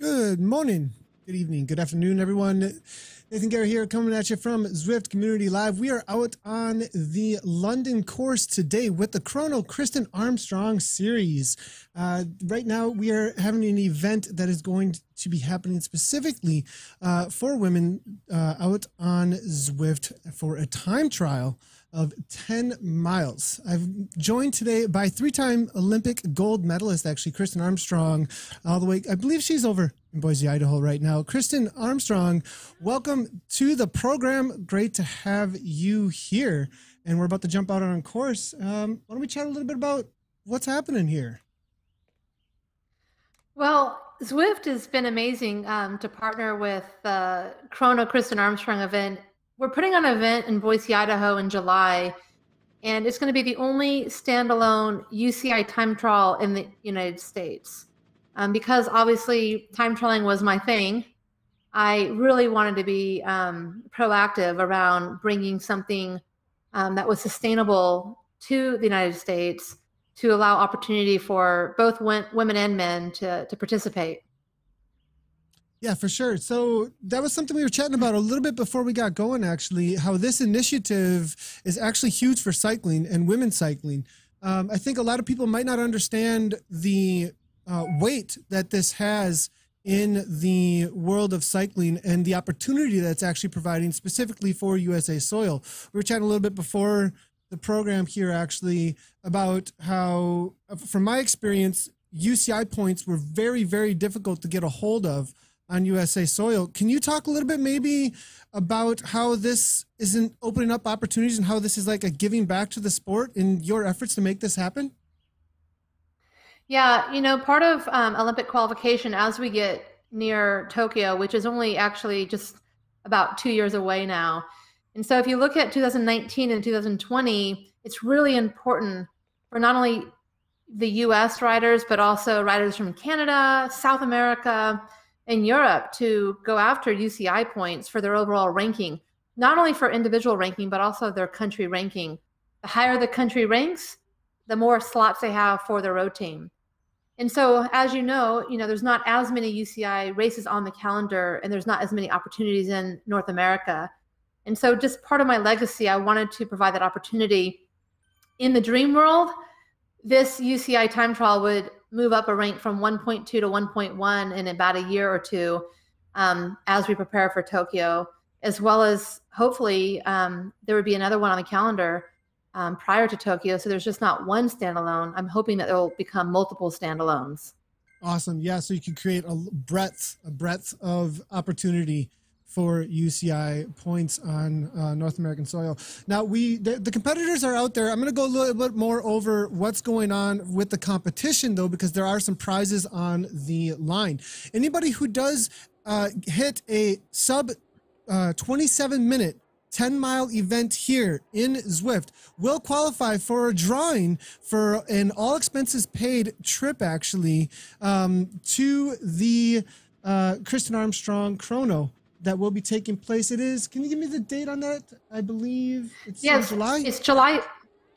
Good morning, good evening, good afternoon, everyone. Nathan Gary here, coming at you from Zwift Community Live. We are out on the London course today with the Chrono Kristin Armstrong series. Right now, we are having an event that is going to be happening specifically for women out on Zwift for a time trial of 10 miles. I'm joined today by three-time Olympic gold medalist, actually, Kristin Armstrong, all the way, I believe she's over in Boise, Idaho right now. Kristin Armstrong, welcome to the program. Great to have you here. And we're about to jump out on course. Why don't we chat a little bit about what's happening here? Well, Zwift has been amazing to partner with the Chrono Kristin Armstrong event. We're putting on an event in Boise, Idaho in July, and it's going to be the only standalone UCI time trial in the United States. Because obviously time trialing was my thing, I really wanted to be proactive around bringing something that was sustainable to the United States to allow opportunity for both women and men to participate. Yeah, for sure. So that was something we were chatting about a little bit before we got going, actually, how this initiative is actually huge for cycling and women's cycling. I think a lot of people might not understand the weight that this has in the world of cycling and the opportunity that's actually providing specifically for USA soil. We were chatting a little bit before the program here, actually, about how, from my experience, UCI points were very, very difficult to get a hold of on USA soil. Can you talk a little bit maybe about how this isn't opening up opportunities and how this is like a giving back to the sport in your efforts to make this happen? Yeah, you know, part of Olympic qualification as we get near Tokyo, which is only actually just about 2 years away now. And so if you look at 2019 and 2020, it's really important for not only the US riders, but also riders from Canada, South America, and Europe to go after UCI points for their overall ranking, not only for individual ranking, but also their country ranking. The higher the country ranks, the more slots they have for their road team. And so, as you know, there's not as many UCI races on the calendar, and there's not as many opportunities in North America. And so just part of my legacy, I wanted to provide that opportunity. In the dream world, this UCI time trial would move up a rank from 1.2 to 1.1 in about a year or two as we prepare for Tokyo, as well as hopefully there would be another one on the calendar prior to Tokyo. So there's just not one standalone. I'm hoping that there will become multiple standalones. Awesome. Yeah. So you can create a breadth of opportunity for UCI points on North American soil. Now, the competitors are out there. I'm going to go a little bit more over what's going on with the competition, though, because there are some prizes on the line. Anybody who does hit a sub 27-minute 10-mile event here in Zwift will qualify for a drawing for an all-expenses-paid trip, actually, to the Kristin Armstrong Chrono that will be taking place. It is, can you give me the date on that? I believe it's July? It's July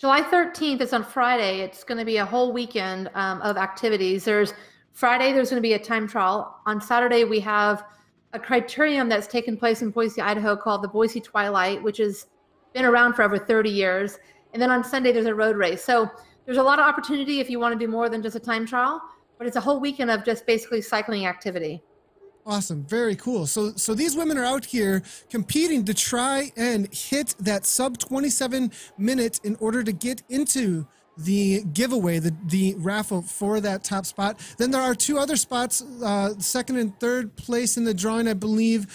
13th. It's on Friday. It's going to be a whole weekend of activities. There's Friday, there's going to be a time trial. On Saturday, we have a criterium that's taken place in Boise, Idaho called the Boise Twilight, which has been around for over 30 years. And then on Sunday, there's a road race. So there's a lot of opportunity if you want to do more than just a time trial, but it's a whole weekend of just basically cycling activity. Awesome. Very cool. So these women are out here competing to try and hit that sub 27 minutes in order to get into the giveaway, the raffle for that top spot. Then there are two other spots, second and third place in the drawing, I believe,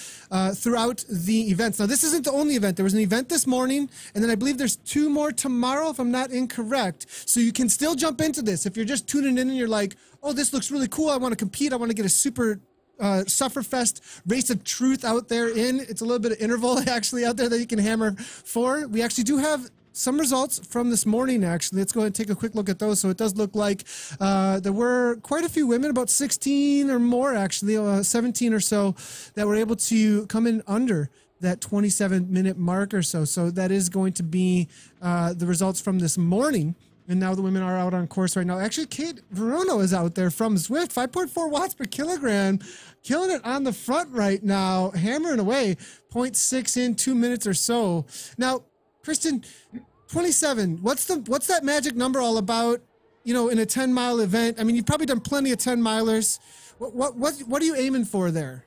throughout the events. Now, this isn't the only event. There was an event this morning, and then I believe there's two more tomorrow, if I'm not incorrect. So you can still jump into this. If you're just tuning in and you're like, oh, this looks really cool, I want to compete, I want to get a super Sufferfest race of truth out there it's a little bit of interval actually out there that you can hammer for. We actually do have some results from this morning, actually. Let's go ahead and take a quick look at those. So it does look like there were quite a few women, about 16 or more, actually, 17 or so, that were able to come in under that 27-minute mark or so. So that is going to be the results from this morning. And now the women are out on course right now. Actually, Kate Chrono is out there from Zwift, 5.4 watts per kilogram, killing it on the front right now, hammering away, 0.6 in 2 minutes or so. Now, Kristin, 27, what's that magic number all about, you know, in a 10-mile event? I mean, you've probably done plenty of 10-milers. What are you aiming for there?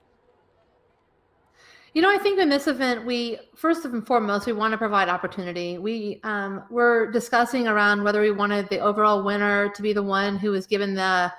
You know, I think in this event, we first and foremost, we want to provide opportunity. We're discussing around whether we wanted the overall winner to be the one who was given the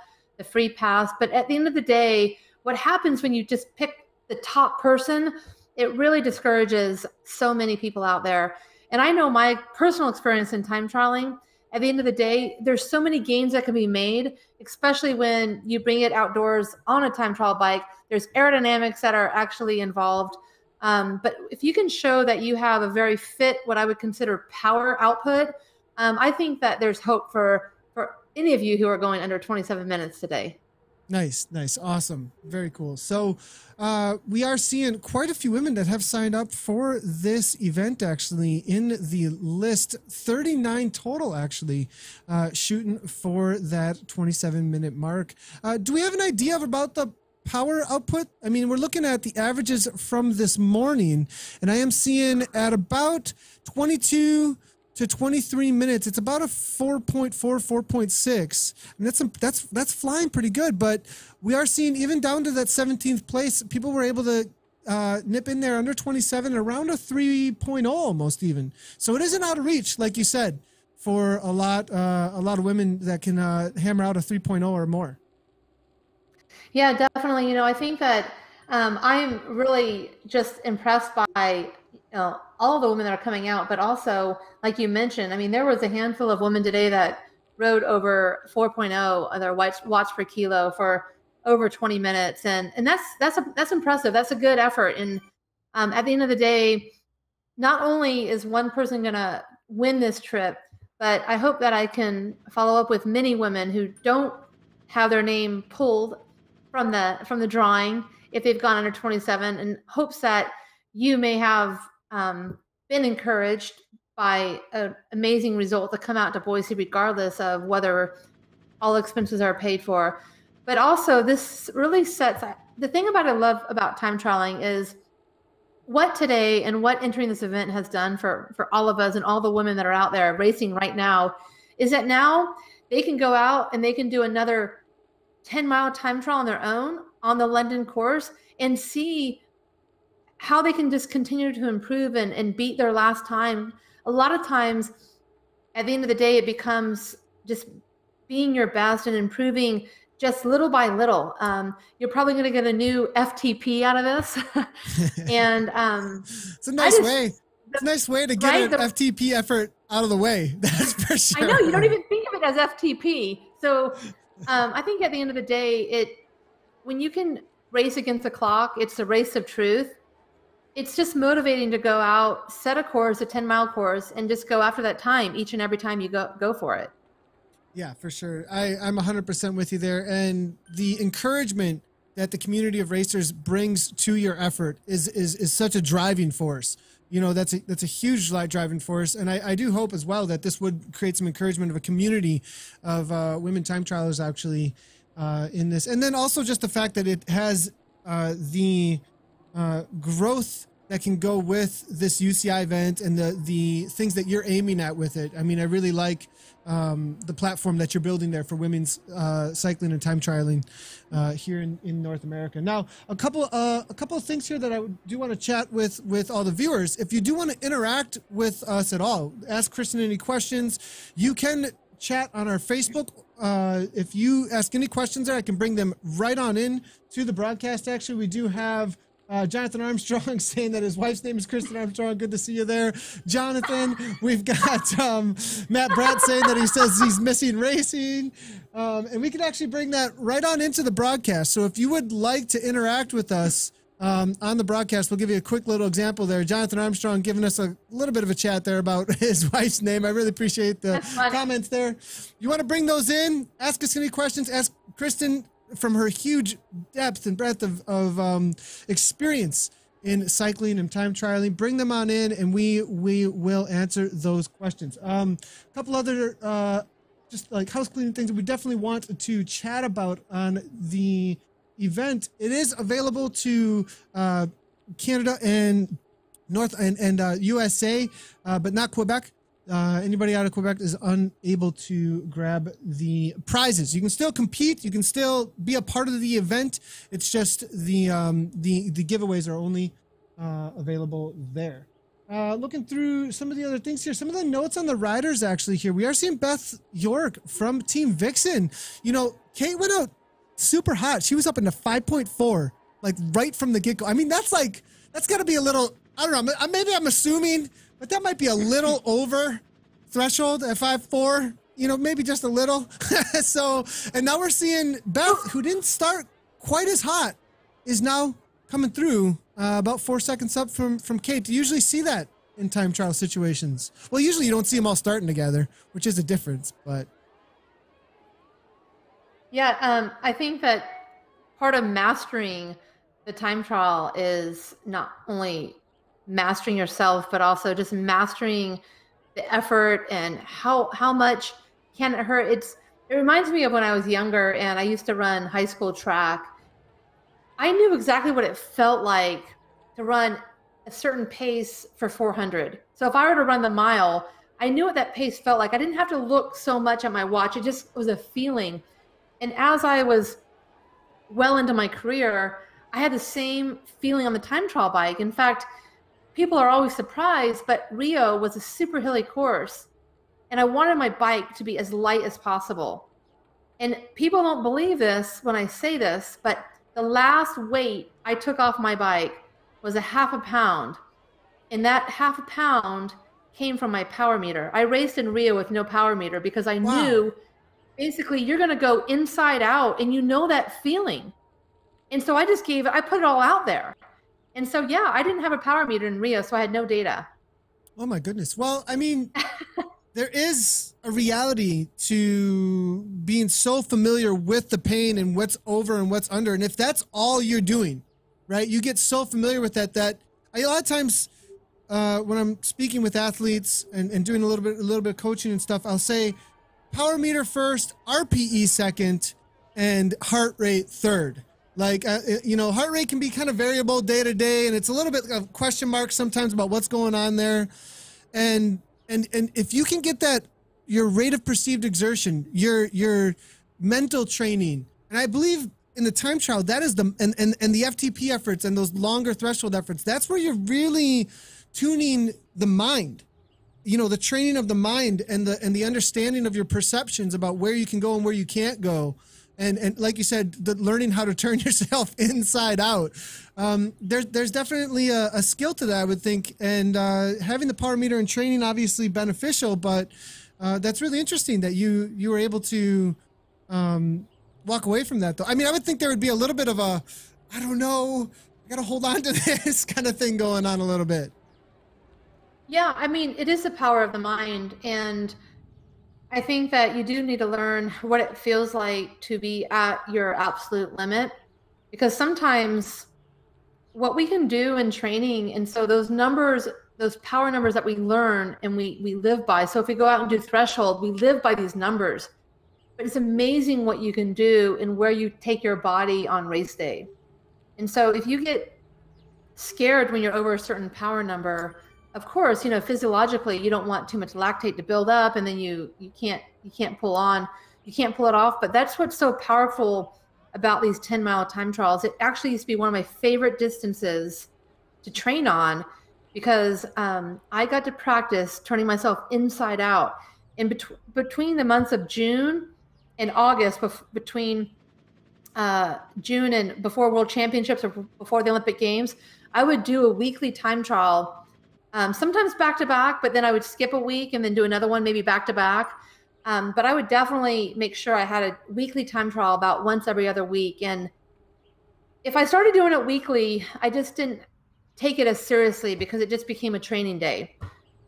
free pass. But at the end of the day, what happens when you just pick the top person, it really discourages so many people out there. And I know my personal experience in time trialing, at the end of the day, there's so many gains that can be made, especially when you bring it outdoors on a time trial bike. There's aerodynamics that are actually involved. But if you can show that you have a very fit, what I would consider power output, I think that there's hope for any of you who are going under 27 minutes today. Nice. Awesome. Very cool. So we are seeing quite a few women that have signed up for this event, actually, in the list. 39 total, actually, shooting for that 27-minute mark. Do we have an idea about the power output? I mean, we're looking at the averages from this morning, and I am seeing at about 22 to 23 minutes, it's about a 4.4, 4.6. I mean, that's flying pretty good, but we are seeing even down to that 17th place, people were able to nip in there under 27, around a 3.0 almost even. So it isn't out of reach, like you said, for a lot of women that can hammer out a 3.0 or more. Yeah, definitely. You know, I think that I'm really just impressed by all the women that are coming out, but also, like you mentioned, I mean, there was a handful of women today that rode over 4.0 their watts per kilo for over 20 minutes, and that's impressive. That's a good effort. And at the end of the day, not only is one person going to win this trip, but I hope that I can follow up with many women who don't have their name pulled from the drawing if they've gone under 27, in hopes that you may have been encouraged by an amazing result to come out to Boise, regardless of whether all expenses are paid for. But also, this really sets the thing about I love about time trialing is what today and what entering this event has done for all of us and all the women that are out there racing right now is that now they can go out and they can do another 10-mile time trial on their own on the London course and see how they can just continue to improve and beat their last time. A lot of times at the end of the day, it becomes just being your best and improving just little by little. You're probably going to get a new FTP out of this. And it's a nice way. It's a nice way to get an FTP effort out of the way. That's for sure. I know, you don't even think of it as FTP. So I think at the end of the day, when you can race against the clock, it's the race of truth. It's just motivating to go out, set a course, a 10-mile course, and just go after that time each and every time you go for it. Yeah, for sure. I'm 100% with you there. And the encouragement that the community of racers brings to your effort is such a driving force. You know, that's a huge driving force. And I do hope as well that this would create some encouragement of a community of women time trialers actually in this. And then also just the fact that it has the growth that can go with this UCI event and the things that you're aiming at with it. I mean, I really like the platform that you're building there for women's cycling and time trialing here in North America. Now, a couple of things here that I do want to chat with all the viewers. If you do want to interact with us at all, ask Kristin any questions, you can chat on our Facebook. If you ask any questions there, I can bring them right on in to the broadcast. Actually, we do have Jonathan Armstrong saying that his wife's name is Kristin Armstrong. Good to see you there, Jonathan. We've got Matt Bratt saying that he says he's missing racing. And we could actually bring that right on into the broadcast. So if you would like to interact with us on the broadcast, we'll give you a quick little example there. Jonathan Armstrong giving us a little bit of a chat there about his wife's name. I really appreciate the comments there. You want to bring those in? Ask us any questions. Ask Kristin from her huge depth and breadth of experience in cycling and time trialing, bring them on in, and we will answer those questions. A couple other just like house cleaning things that we definitely want to chat about on the event. It is available to Canada and USA, but not Quebec. Anybody out of Quebec is unable to grab the prizes. You can still compete. You can still be a part of the event. It's just the giveaways are only available there. Looking through some of the other things here, some of the notes on the riders actually here. We are seeing Beth York from Team Vixen. You know, Kate went out super hot. She was up into 5.4, like right from the get-go. I mean, that's got to be a little, I don't know, maybe I'm assuming, but that might be a little over threshold at 5.4, you know, maybe just a little. So, and now we're seeing Beth, who didn't start quite as hot, is now coming through about 4 seconds up from Kate. Do you usually see that in time trial situations? Well, usually you don't see them all starting together, which is a difference, but. Yeah, I think that part of mastering the time trial is not only mastering yourself, but also just mastering the effort and how much can it hurt. It reminds me of when I was younger and I used to run high school track. I knew exactly what it felt like to run a certain pace for 400. So if I were to run the mile, I knew what that pace felt like. I didn't have to look so much at my watch. It just was a feeling. And as I was well into my career, I had the same feeling on the time trial bike. In fact, people are always surprised, but Rio was a super hilly course. And I wanted my bike to be as light as possible. And people don't believe this when I say this, but the last weight I took off my bike was a half a pound. And that half a pound came from my power meter. I raced in Rio with no power meter because I knew basically you're going to go inside out and you know that feeling. And so I put it all out there. And so, yeah, I didn't have a power meter in Rio, so I had no data. Oh my goodness. Well, I mean, there is a reality to being so familiar with the pain and what's over and what's under. And if that's all you're doing, right, you get so familiar with that a lot of times when I'm speaking with athletes and doing a little bit of coaching and stuff, I'll say power meter first, RPE second, and heart rate third. Like, heart rate can be kind of variable day to day, and it's a little bit of question mark sometimes about what's going on there. And if you can get that, your rate of perceived exertion, your mental training, and I believe in the time trial, that is and the FTP efforts and those longer threshold efforts, that's where you're really tuning the mind. You know, the training of the mind and the understanding of your perceptions about where you can go and where you can't go. And like you said, learning how to turn yourself inside out. There's definitely a skill to that, I would think. And having the power meter and training, obviously beneficial, but that's really interesting that you were able to walk away from that, though. I mean, I would think there would be a little bit of a, I don't know, I got to hold on to this kind of thing going on a little bit. Yeah, I mean, it is the power of the mind. And I think that you do need to learn what it feels like to be at your absolute limit, because sometimes what we can do in training, and so those numbers, those power numbers that we learn and we live by. So if we go out and do threshold, we live by these numbers, but it's amazing what you can do and where you take your body on race day. And so if you get scared when you're over a certain power number, of course, you know, physiologically, you don't want too much lactate to build up, and then you can't pull it off. But that's what's so powerful about these 10-mile time trials. It actually used to be one of my favorite distances to train on, because I got to practice turning myself inside out. And between the months of June and August, between June and before World Championships or before the Olympic Games, I would do a weekly time trial. Sometimes back to back, but then I would skip a week and then do another one, maybe back to back. But I would definitely make sure I had a weekly time trial about once every other week. And if I started doing it weekly, I just didn't take it as seriously because it just became a training day.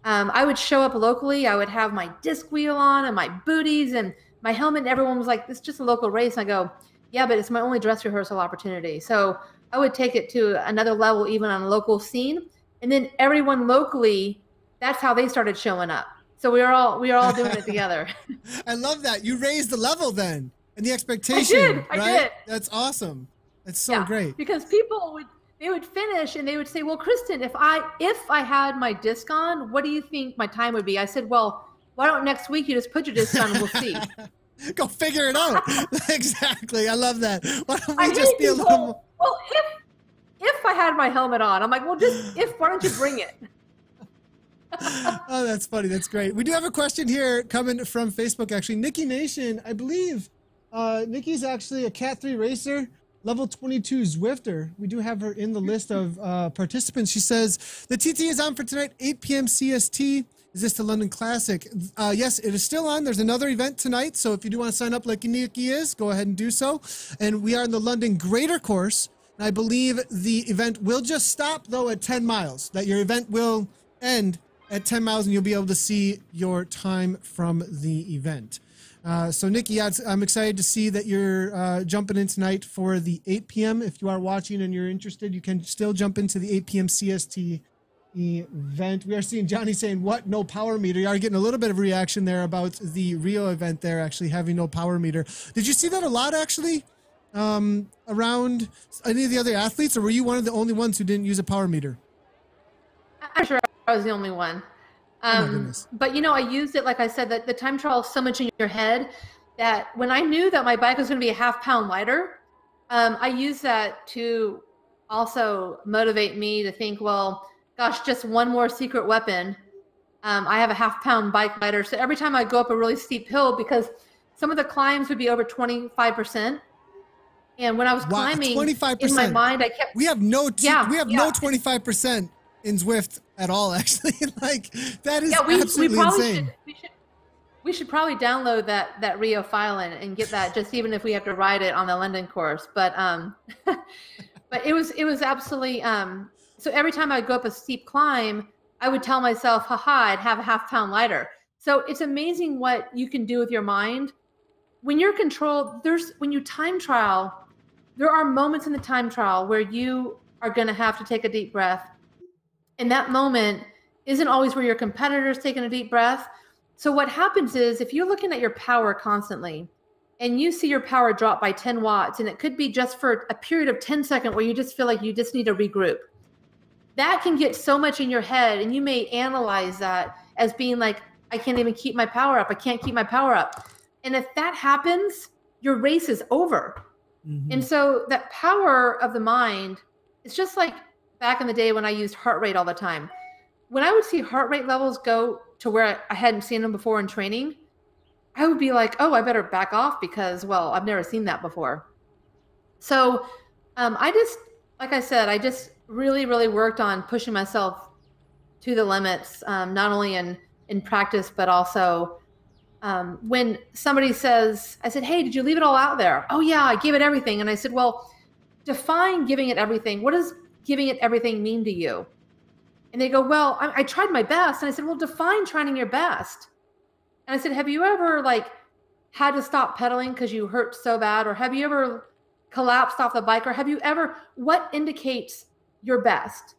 I would show up locally. I would have my disc wheel on and my booties and my helmet. And everyone was like, "This is just a local race." And I go, "Yeah, but it's my only dress rehearsal opportunity." So I would take it to another level, even on a local scene. And then everyone locally, that's how they started showing up. So we are all doing it together. I love that. You raised the level then and the expectation. I right? did. That's awesome. That's so great. Because people would finish and they would say, well, Kristin, if I had my disc on, what do you think my time would be? I said, well, why don't next week you just put your disc on and we'll see. Go figure it out. Exactly. I love that. Why don't we just be a little more... Well, if I had my helmet on, I'm like, well, why don't you bring it? Oh, that's funny. That's great. We do have a question here coming from Facebook, actually. Nikki Nation, I believe Nikki's actually a Cat 3 racer, level 22 Zwifter. We do have her in the list of participants. She says, the TT is on for tonight, 8 p.m. CST. Is this the London Classic? Yes, it is still on. There's another event tonight, so if you do want to sign up like Nikki is, go ahead and do so. And we are in the London Greater Course. And I believe the event will just stop, though, at 10 miles. That your event will end at 10 miles, and you'll be able to see your time from the event. So, Nikki, yeah, I'm excited to see that you're jumping in tonight for the 8 p.m. If you are watching and you're interested, you can still jump into the 8 p.m. CST event. We are seeing Johnny saying, what? No power meter. You are getting a little bit of reaction there about the Rio event there actually having no power meter. Did you see that a lot, actually, around any of the other athletes, or were you one of the only ones who didn't use a power meter? I'm sure I was the only one. Oh my goodness. But, you know, I used it, like I said, that the time trial is so much in your head that when I knew that my bike was going to be a half-pound lighter, I used that to also motivate me to think, well, gosh, just one more secret weapon. I have a half-pound bike lighter. So every time I go up a really steep hill, because some of the climbs would be over 25%. And when I was climbing, 25%. In my mind, I kept... We have no 25%. In Zwift at all, actually. Like, that is absolutely insane. We should probably download that Rio file and get that, just even if we have to ride it on the London course. But but it was absolutely so every time I go up a steep climb, I would tell myself, haha, I'd have a half-pound lighter. So it's amazing what you can do with your mind when you're controlled. When you time trial, there are moments in the time trial where you are going to have to take a deep breath. And that moment isn't always where your competitor's taking a deep breath. So what happens is, if you're looking at your power constantly and you see your power drop by 10 watts, and it could be just for a period of 10 seconds where you just feel like you just need to regroup, that can get so much in your head, and you may analyze that as being like, I can't even keep my power up. I can't keep my power up. And if that happens, your race is over. Mm-hmm. And so that power of the mind, it's just like back in the day when I used heart rate all the time. When I would see heart rate levels go to where I hadn't seen them before in training, I would be like, oh, I better back off because, well, I've never seen that before. So like I said, I just really, really worked on pushing myself to the limits, not only in practice, but also when somebody says, I said, hey, did you leave it all out there? Oh, yeah, I gave it everything. And I said, well, define giving it everything. What does giving it everything mean to you? And they go, well, I tried my best. And I said, well, define trying your best. And I said, have you ever had to stop pedaling because you hurt so bad? Or have you ever collapsed off the bike? Or what indicates your best?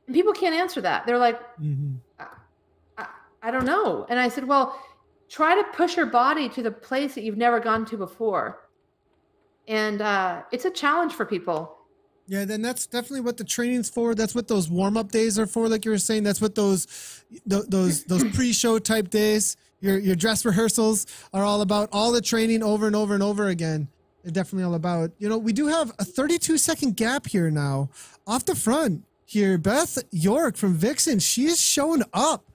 And people can't answer that. They're like, mm-hmm. I don't know. And I said, well, try to push your body to the place that you've never gone to before. And it's a challenge for people. Yeah, then that's definitely what the training's for. That's what those warm-up days are for, like you were saying. That's what those pre-show type days, your dress rehearsals are all about. All the training over and over and over again. They're definitely all about. You know, we do have a 32-second gap here now. Off the front here, Beth York from Vixen, she is showing up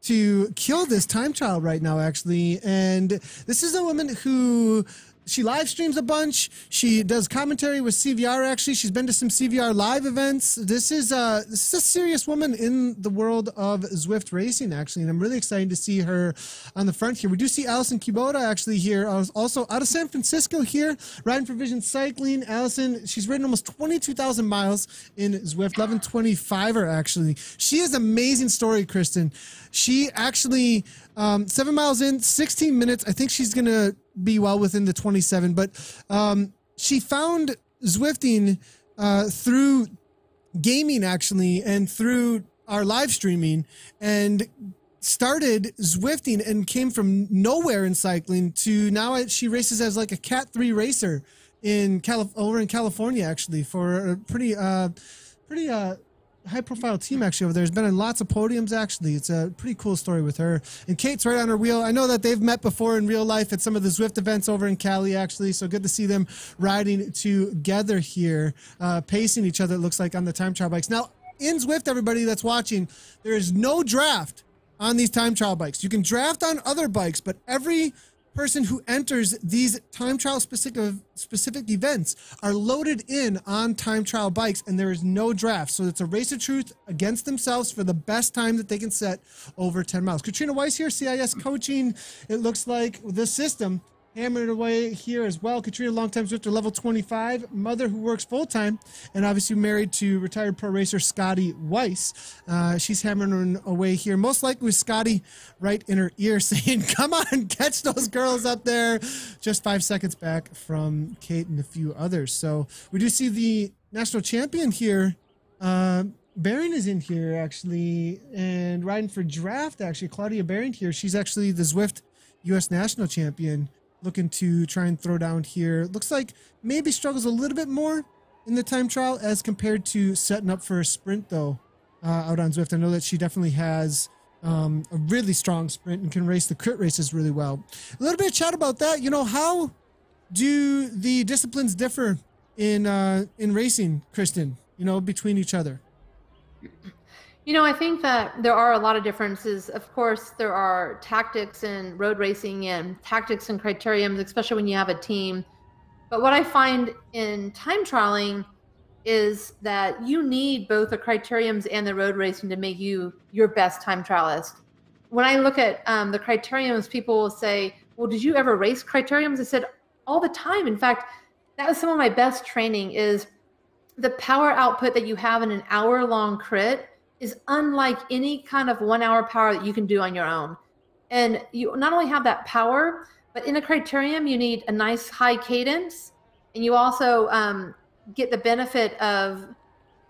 to kill this time trial right now, actually. And this is a woman who... She live streams a bunch. She does commentary with CVR, actually. She's been to some CVR live events. This is a serious woman in the world of Zwift racing, actually, and I'm really excited to see her on the front here. We do see Allison Kubota, actually, here, also out of San Francisco here, riding for Vision Cycling. Allison, she's ridden almost 22,000 miles in Zwift, 1125er, actually. She has an amazing story, Kristin. She actually, 7 miles in, 16 minutes. I think she's going to be well within the 27, but she found Zwifting through gaming actually, and through our live streaming, and started Zwifting and came from nowhere in cycling to now she races as like a Cat 3 racer in over in California actually, for a pretty high profile team actually over there. There's been in lots of podiums actually. It's a pretty cool story with her. And Kate's right on her wheel. I know that they've met before in real life at some of the Zwift events over in Cali actually, so good to see them riding together here, pacing each other, it looks like, on the time trial bikes. Now in Zwift, everybody that's watching, there is no draft on these time trial bikes. You can draft on other bikes, but every person who enters these time trial specific events are loaded in on time trial bikes, and there is no draft. So it's a race of truth against themselves for the best time that they can set over 10 miles. Katrina Weiss here, CIS coaching. It looks like the system hammering away here as well. Katrina, longtime Zwifter, level 25, mother who works full-time, and obviously married to retired pro racer Scotty Weiss. She's hammering away here, most likely with Scotty right in her ear saying, come on, catch those girls up there. Just 5 seconds back from Kate and a few others. So we do see the national champion here. Baring is in here actually, and riding for draft actually. Claudia Baring here. She's actually the Zwift U.S. national champion, looking to try and throw down here. Looks like maybe struggles a little bit more in the time trial as compared to setting up for a sprint though, out on Zwift. I know that she definitely has a really strong sprint and can race the crit races really well. A little bit of chat about that. You know, how do the disciplines differ in racing, Kristin, you know, between each other? You know, I think that there are a lot of differences. Of course, there are tactics in road racing and tactics and criteriums, especially when you have a team. But what I find in time trialing is that you need both the criteriums and the road racing to make you your best time trialist. When I look at the criteriums, people will say, well, did you ever race criteriums? I said, all the time. In fact, that was some of my best training. Is the power output that you have in an hour-long crit is unlike any kind of 1 hour power that you can do on your own. And you not only have that power, but in a criterium, you need a nice high cadence. And you also get the benefit of,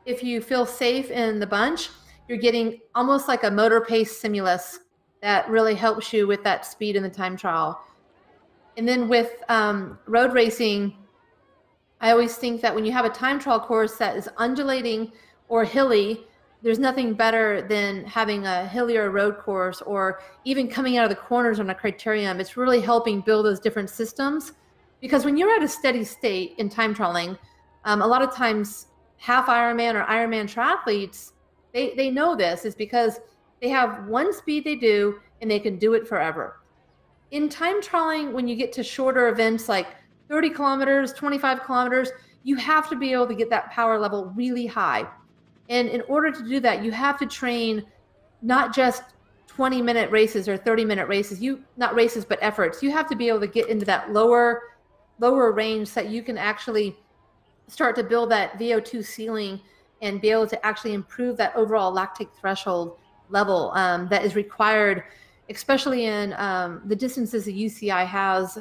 if you feel safe in the bunch, you're getting almost like a motor pace stimulus that really helps you with that speed in the time trial. And then with road racing, I always think that when you have a time trial course that is undulating or hilly, there's nothing better than having a hillier road course, or even coming out of the corners on a criterium. It's really helping build those different systems, because when you're at a steady state in time trialing, a lot of times half Ironman or Ironman triathletes, they know this is because they have one speed they do and they can do it forever. In time trialing, when you get to shorter events like 30 kilometers, 25 kilometers, you have to be able to get that power level really high. And in order to do that, you have to train not just 20-minute races or 30-minute races, not races, but efforts. You have to be able to get into that lower range so that you can actually start to build that VO2 ceiling and be able to actually improve that overall lactate threshold level that is required, especially in the distances that UCI has.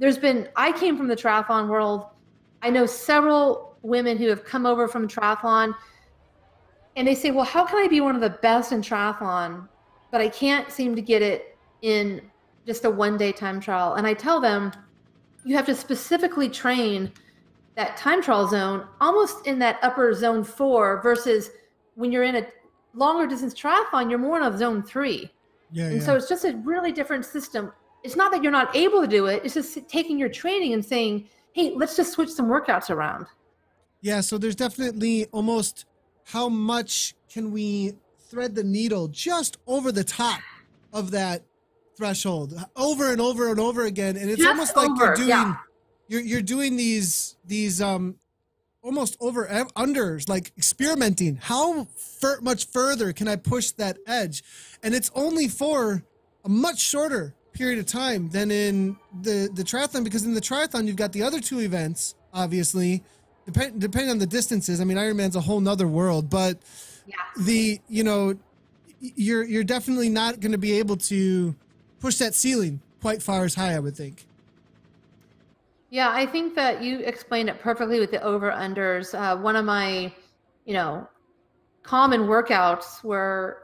I came from the triathlon world. I know several women who have come over from triathlon, and they say, well, how can I be one of the best in triathlon, but I can't seem to get it in just a one-day time trial? And I tell them, you have to specifically train that time trial zone almost in that upper zone 4, versus when you're in a longer distance triathlon, you're more in a zone 3. So it's just a really different system. It's not that you're not able to do it. It's just taking your training and saying, hey, let's just switch some workouts around. Yeah, so there's definitely almost how much can we thread the needle just over the top of that threshold over and over and over again. And it's just almost like you're doing these almost over unders, like experimenting. How much further can I push that edge? And it's only for a much shorter period of time than in the triathlon, because in the triathlon you've got the other two events, obviously, depending on the distances. I mean, Ironman's a whole nother world, but you're definitely not going to be able to push that ceiling quite far as high, I would think. Yeah, I think that you explained it perfectly with the over-unders. One of my, you know, common workouts where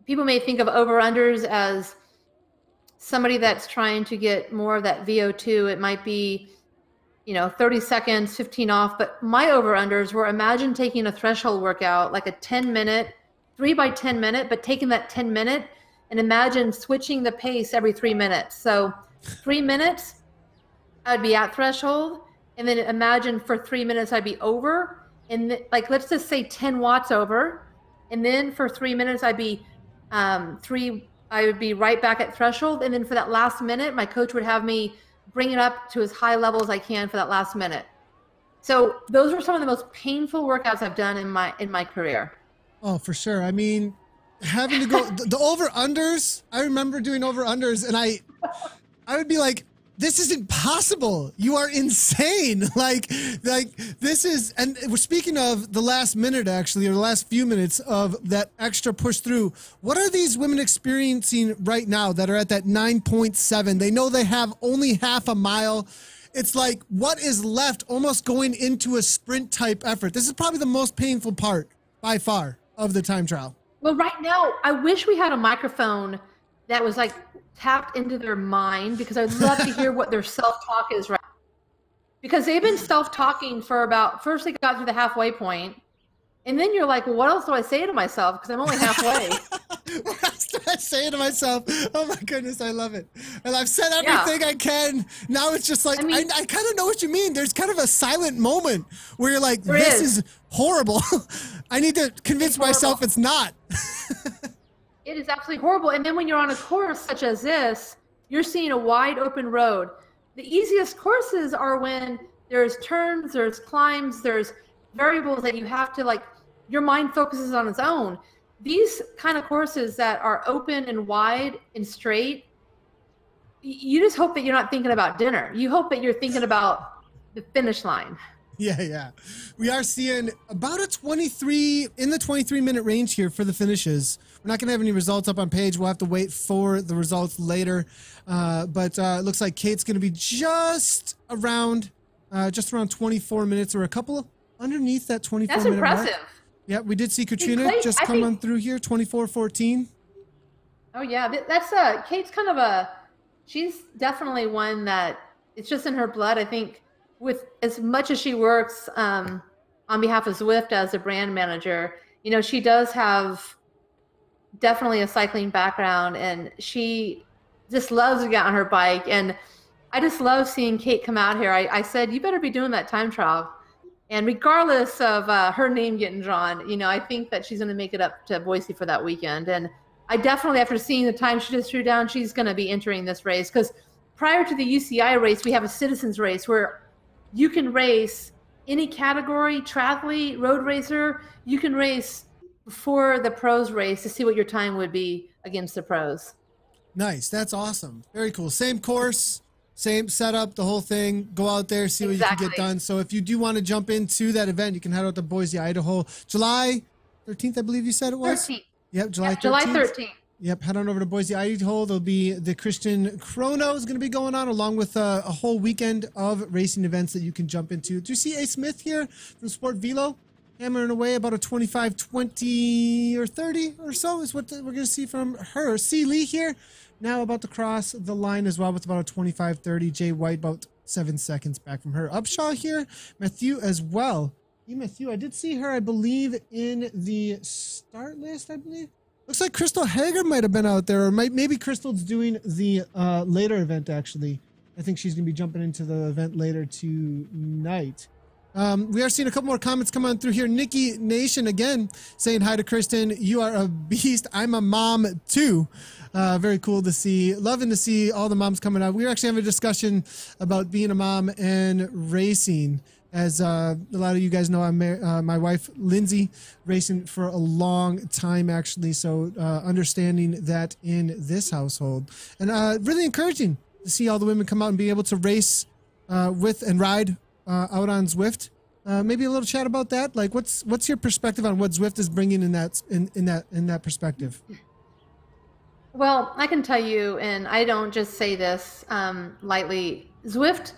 people may think of over-unders as somebody that's trying to get more of that VO2. It might be, 30 seconds, 15 off. But my over-unders were, imagine taking a threshold workout, like a 10-minute, 3 by 10 minute, but taking that 10 minute and imagine switching the pace every 3 minutes. So 3 minutes, I'd be at threshold, and then imagine for 3 minutes I'd be over, and like let's just say 10 watts over, and then for 3 minutes I'd be I would be right back at threshold, and then for that last minute, my coach would have me bring it up to as high level as I can for that last minute. So those were some of the most painful workouts I've done in my career. Oh, for sure. I mean, having to go the over unders. I remember doing over unders, and I would be like, this isn't possible. You are insane. Like this is, and we're speaking of the last minute actually, or the last few minutes of that extra push through. What are these women experiencing right now that are at that 9.7? They know they have only half a mile. It's like, what is left, almost going into a sprint type effort. This is probably the most painful part by far of the time trial. Well, right now, I wish we had a microphone that was like tapped into their mind, because I'd love to hear what their self-talk is right now. Because they've been self-talking for about, first they got through the halfway point, and then you're like, well, what else do I say to myself? Because I'm only halfway. What else do I say to myself? Oh my goodness, I love it. And I've said everything I can. Now it's just like, I kind of know what you mean. There's kind of a silent moment where you're like, this is horrible. I need to convince myself it's not. It is absolutely horrible. And then when you're on a course such as this, you're seeing a wide open road. The easiest courses are when there's turns, there's climbs, there's variables that you have to, like, your mind focuses on its own. These kind of courses that are open and wide and straight, you just hope that you're not thinking about dinner. You hope that you're thinking about the finish line. Yeah. We are seeing about a 23, in the 23-minute range here for the finishes. We're not going to have any results up on page. We'll have to wait for the results later. But it looks like Kate's going to be just around 24 minutes, or a couple underneath that 24-minute mark. That's impressive. Mark. Yeah, we did see Katrina come on through here, 24:14. Oh yeah, that's Kate's kind of she's definitely one that it's just in her blood. I think with as much as she works on behalf of Zwift as a brand manager, she does have definitely a cycling background, and she just loves to get on her bike. And I just love seeing Kate come out here. I said, you better be doing that time trial. And regardless of her name getting drawn, I think that she's going to make it up to Boise for that weekend. And I definitely, after seeing the time she just threw down, she's going to be entering this race. Because prior to the UCI race, we have a citizens race where you can race any category, triathlete, road racer. You can race before the pros race to see what your time would be against the pros. Nice. That's awesome. Very cool. Same course. Same setup, the whole thing. Go out there, see what you can get done. So if you do want to jump into that event, you can head out to Boise, Idaho. July 13th, I believe you said it was? 13th. Yep, July 13th. July 13th. Yep, head on over to Boise, Idaho. There'll be the Kristin Chrono is going to be going on, along with a whole weekend of racing events that you can jump into. Do you see A. Smith here from Sport Velo? Hammering away about a 25, 20, or 30 or so is what we're going to see from her. C. Lee here, now about to cross the line as well with about a 25, 30. Jay White about 7 seconds back from her. Upshaw here, Matthew as well. Matthew, I did see her, I believe, in the start list, I believe. Looks like Crystal Hager might have been out there, or maybe Crystal's doing the later event, actually. I think she's going to be jumping into the event later tonight. We are seeing a couple more comments come on through here. Nikki Nation again saying hi to Kristin. You are a beast. I'm a mom too. Very cool to see. Loving to see all the moms coming out. We were actually having a discussion about being a mom and racing. As a lot of you guys know, I'm my wife Lindsay, racing for a long time actually. So understanding that in this household, and really encouraging to see all the women come out and be able to race with and ride out on Zwift. Maybe a little chat about that. Like, what's your perspective on what Zwift is bringing in that perspective? Well, I can tell you, and I don't just say this lightly. Zwift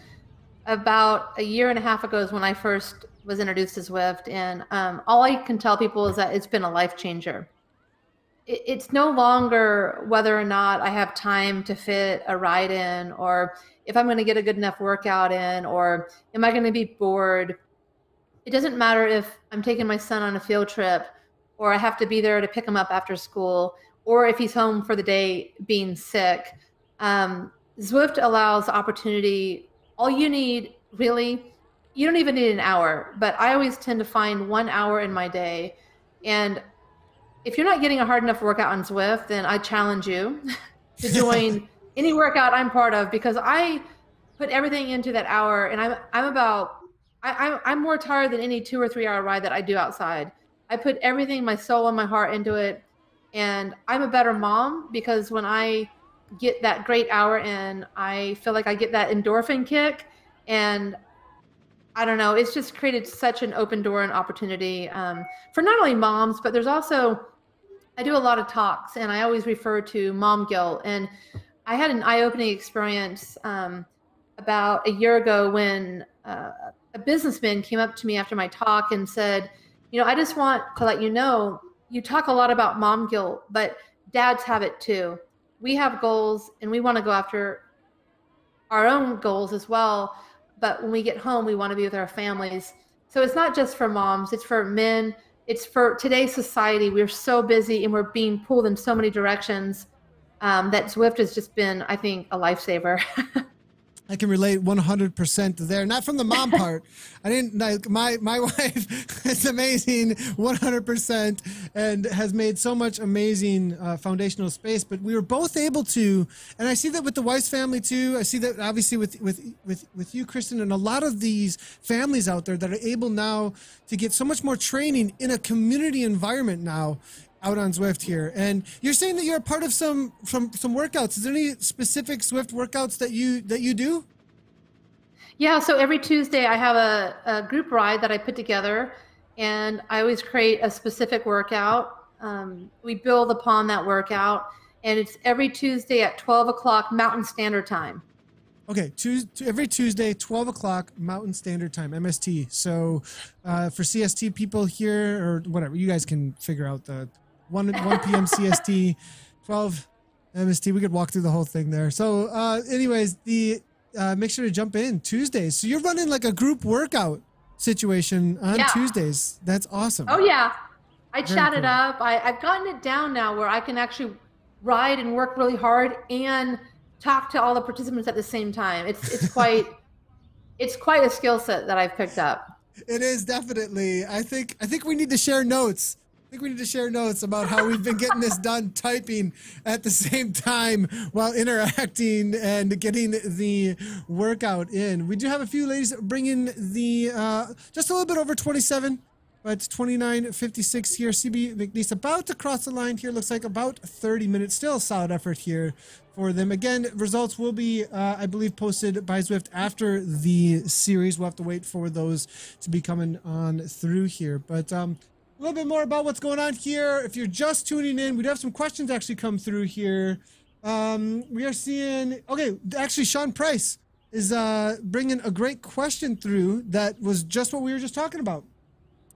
about a year and a half ago is when I first was introduced to Zwift, and all I can tell people is that it's been a life changer. It's no longer whether or not I have time to fit a ride in, or if I'm going to get a good enough workout in, or am I going to be bored. It doesn't matter if I'm taking my son on a field trip, or I have to be there to pick him up after school, or if he's home for the day being sick. Zwift allows opportunity. All you need, really, you don't even need an hour, but I always tend to find 1 hour in my day. And if you're not getting a hard enough workout on Zwift, then I challenge you to join any workout I'm part of, because I put everything into that hour, and I'm more tired than any 2 or 3 hour ride that I do outside. I put everything, my soul and my heart into it. And I'm a better mom because when I get that great hour in, I feel like I get that endorphin kick. And I don't know, it's just created such an open door and opportunity for not only moms, but there's also, I do a lot of talks, and I always refer to mom guilt. And I had an eye-opening experience about a year ago when a businessman came up to me after my talk and said, I just want to let you know, you talk a lot about mom guilt, but dads have it too. We have goals, and we want to go after our own goals as well. But when we get home, we want to be with our families. So it's not just for moms, it's for men. It's for today's society. We're so busy and we're being pulled in so many directions that Zwift has just been, I think, a lifesaver. I can relate 100% there. Not from the mom part. I didn't like my wife is amazing 100% and has made so much amazing foundational space. But we were both able to, and I see that with the Weiss family too. I see that obviously with you, Kristin, and a lot of these families out there that are able now to get so much more training in a community environment now out on Zwift here. And you're saying that you're a part of some workouts. Is there any specific Zwift workouts that you do? Yeah, so every Tuesday I have a group ride that I put together, and I always create a specific workout. We build upon that workout, and it's every Tuesday at 12 o'clock Mountain Standard Time. Okay, every Tuesday, 12 o'clock Mountain Standard Time, MST. So for CST people here, or whatever, you guys can figure out the 1 p.m. CST, 12 MST. We could walk through the whole thing there. So anyways, make sure to jump in Tuesdays. So you're running like a group workout situation on Tuesdays. That's awesome. Oh, yeah. I chat it up. I've gotten it down now where I can actually ride and work really hard and talk to all the participants at the same time. It's quite a skill set that I've picked up. It is definitely. I think we need to share notes. I think we need to share notes about how we've been getting this done, typing at the same time while interacting and getting the workout in. We do have a few ladies bringing the just a little bit over 27, but 29:56 here. CB McNeese about to cross the line here. Looks like about 30 minutes. Still a solid effort here for them. Again, results will be, I believe, posted by Zwift after the series. We'll have to wait for those to be coming on through here. But a little bit more about what's going on here. If you're just tuning in, we do have some questions actually come through here. We are seeing, okay, actually Sean Price is bringing a great question through that was just what we were just talking about.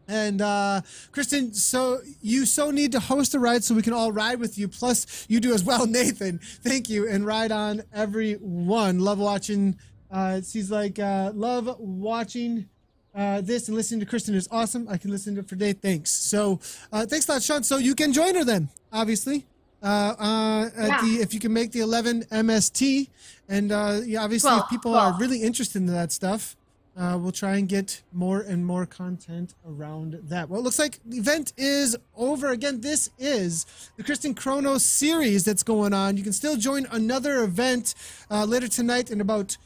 And Kristin, so you need to host a ride so we can all ride with you. Plus you do as well, Nathan. Thank you. And ride on, everyone. Love watching. It seems like love watching this and listening to Kristin is awesome. I can listen to it for days. Thanks. So thanks a lot, Sean. So you can join her then, obviously. If you can make the 11 MST, and obviously if people are really interested in that stuff, we'll try and get more and more content around that. Well, it looks like the event is over. Again, this is the Kristin Chrono series that's going on. You can still join another event later tonight in about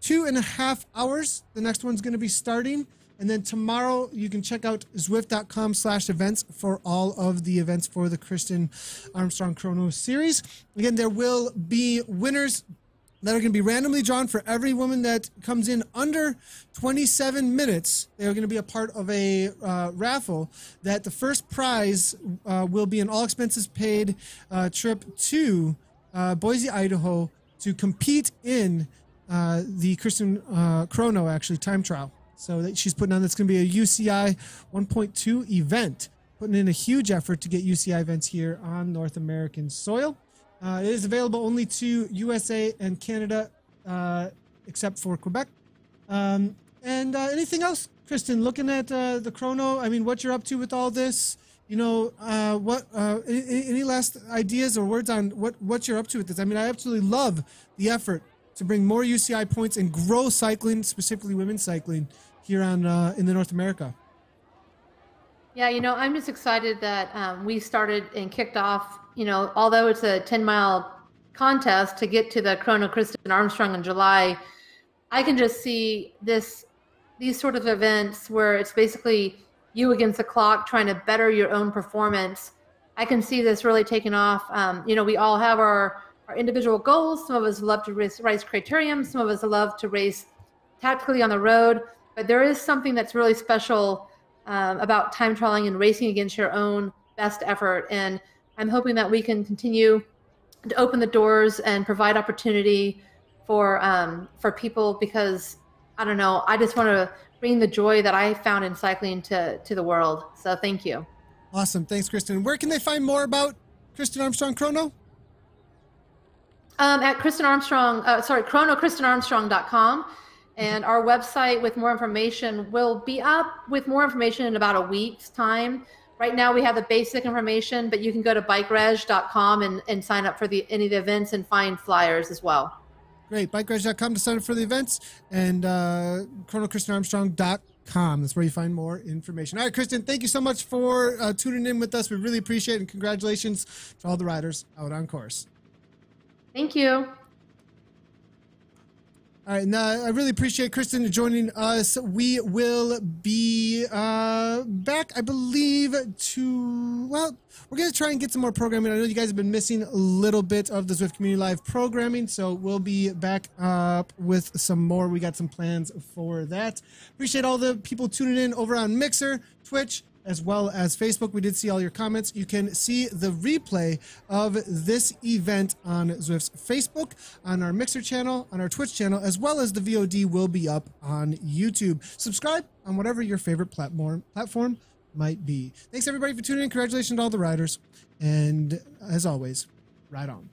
2.5 hours. The next one's going to be starting. And then tomorrow you can check out zwift.com/events for all of the events for the Kristin Armstrong Chrono series. Again, there will be winners that are going to be randomly drawn for every woman that comes in under 27 minutes. They're going to be a part of a raffle that the first prize will be an all expenses paid trip to Boise, Idaho to compete in the Kristin Chrono actually time trial. So that she's putting on, that's going to be a UCI 1.2 event, putting in a huge effort to get UCI events here on North American soil. It is available only to USA and Canada, except for Quebec. And anything else, Kristin, looking at the Chrono, I mean, what you're up to with all this, you know, any last ideas or words on what you're up to with this? I mean, I absolutely love the effort to bring more UCI points and grow cycling, specifically women's cycling, here on in the North America. Yeah, you know, I'm just excited that we started and kicked off, you know, although it's a 10-mile contest to get to the Chrono Kristin Armstrong in July, I can just see these sort of events where it's basically you against the clock trying to better your own performance. I can see this really taking off. You know, we all have our individual goals. Some of us love to race criterium. Some of us love to race tactically on the road. But there is something that's really special about time trialing and racing against your own best effort. And I'm hoping that we can continue to open the doors and provide opportunity for people, because I don't know, I just want to bring the joy that I found in cycling to the world. So thank you. Awesome. Thanks, Kristin. Where can they find more about Kristin Armstrong Chrono? At ChronoKristinArmstrong.com. And our website with more information will be up with more information in about a week's time. Right now we have the basic information, but you can go to bikereg.com and sign up for any of the events and find flyers as well. Great. Bikereg.com to sign up for the events, and ChronoKristinArmstrong.com. That's where you find more information. All right, Kristin, thank you so much for tuning in with us. We really appreciate it, and congratulations to all the riders out on course. Thank you. All right, now I really appreciate Kristin joining us. We will be back, I believe, well, we're going to try and get some more programming. I know you guys have been missing a little bit of the Zwift Community Live programming, so we'll be back up with some more. We got some plans for that. Appreciate all the people tuning in over on Mixer, Twitch, as well as Facebook. We did see all your comments. You can see the replay of this event on Zwift's Facebook, on our Mixer channel, on our Twitch channel, as well as the VOD will be up on YouTube. Subscribe on whatever your favorite platform might be. Thanks everybody for tuning in. Congratulations to all the riders. And as always, ride on.